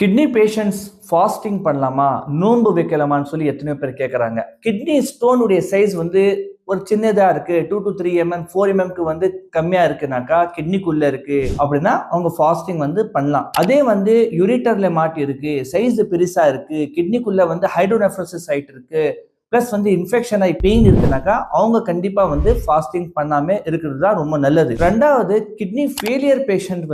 Kidney patients fasting பண்ணலாமா நோன்பு வைக்கலாமான்னு சொல்லி எத்தனையோ பேர் கேட்குறாங்க. கிட்னி ஸ்டோனுடைய சைஸ் ஒரு சின்னதாக இருக்கு, 2 to 3 mm 4 mmக்கு கம்மியா இருக்குனாக்கா கிட்னிக்குள்ள இருக்கு அப்படின்னா அவங்க ஃபாஸ்டிங் பண்ணலாம். அதே யூரிட்டர்ல மாட்டி இருக்கு, சைஸ் பெருசா இருக்கு, கிட்னிக்குள்ள ஹைட்ரோனெஃப்ரோசிஸ் ஆயிட்டு இருக்கு, பிளஸ் இன்ஃபெக்ஷன் ஆகி பெயின் இருக்குனாக்கா அவங்க கண்டிப்பா ஃபாஸ்டிங் பண்ணாம இருக்கிறது தான் ரொம்ப நல்லது. ரெண்டாவது, கிட்னி ஃபெயிலியர் பேஷண்ட்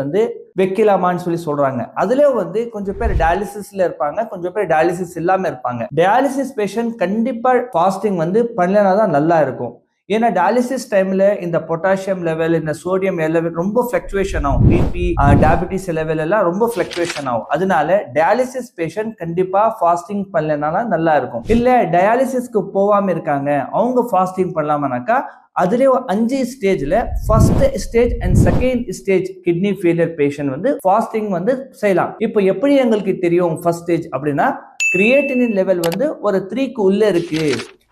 வைக்கலாமான்னு சொல்லி சொல்றாங்க. அதுல கொஞ்சம் பேர் டயாலிசிஸ்ல இருப்பாங்க, கொஞ்சம் பேர் டயாலிசிஸ் இல்லாம இருப்பாங்க. டயாலிசிஸ் பேஷண்ட் கண்டிப்பா ஃபாஸ்டிங் பண்ணலனா தான் நல்லா இருக்கும். ஏன்னா டயாலிசிஸ் டைம்ல இந்த பொட்டாசியம் லெவல், இந்த சோடியம் லெவல் ரொம்ப ஃபிளக்சுவேஷன் ஆகும். பிபி, டயபிட்டிஸ் லெவல் எல்லாம் ரொம்ப ஃபிளக்சுவேஷன் ஆகும். அதனால டயாலிசிஸ் பேஷண்ட் கண்டிப்பா ஃபாஸ்டிங் பண்ணலனா நல்லா இருக்கும். இல்ல டயாலிசிஸ்க்கு போகாம இருக்காங்க, அவங்க ஃபாஸ்டிங் பண்ணலாமானாக்கா அதுல 5 ஸ்டேஜ்ல first stage and second stage kidney failure patient fasting செய்யலாம். இப்போ எப்படி எங்களுக்கு தெரியும் ஃபர்ஸ்ட் ஸ்டேஜ் அப்படின்னா, கிரியேட்டினின் லெவல் ஒரு 3க்கு உள்ள இருக்கு,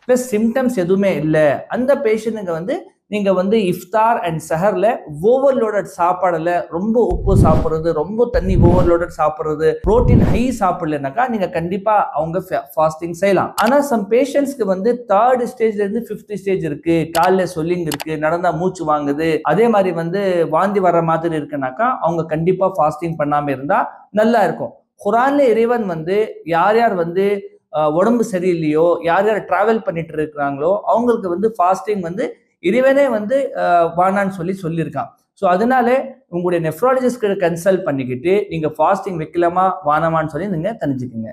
பிளஸ் சிம்டம்ஸ் எதுவுமே இல்லை, அந்த பேஷண்ட்டுங்க நீங்க இஃப்தார் அண்ட் சஹர்ல ஓவர்லோடட் சாப்பாடுல ரொம்ப உப்பு சாப்பிடுறது, ரொம்ப தண்ணி ஓவர்லோடட் சாப்பிடுறது, புரோட்டீன் ஹை சாப்பிடலனாக்கா நீங்க கண்டிப்பா அவங்க ஃபாஸ்டிங் செய்யலாம். ஆனா சம் பேஷண்ட்ஸ்க்கு 3rd ஸ்டேஜ்ல இருந்து 5th ஸ்டேஜ் இருக்கு, காலில் சொல்லிங் இருக்கு, நடந்தா மூச்சு வாங்குது, அதே மாதிரி வாந்தி வர்ற மாதிரி இருக்குனாக்கா அவங்க கண்டிப்பா ஃபாஸ்டிங் பண்ணாம இருந்தா நல்லா இருக்கும். குர்ஆன்ல இறைவன் யார் யார் உடம்பு சரியில்லையோ, யார் யார் டிராவல் பண்ணிட்டு இருக்கிறாங்களோ அவங்களுக்கு ஃபாஸ்டிங் இறைவனே வானான்னு சொல்லியிருக்கான். ஸோ அதனால உங்களுடைய நெஃப்ராலஜிஸ்ட் கன்சல்ட் பண்ணிக்கிட்டு நீங்க ஃபாஸ்டிங் வைக்கலாமா வானாமான்னு சொல்லி நீங்க தெரிஞ்சுக்கங்க.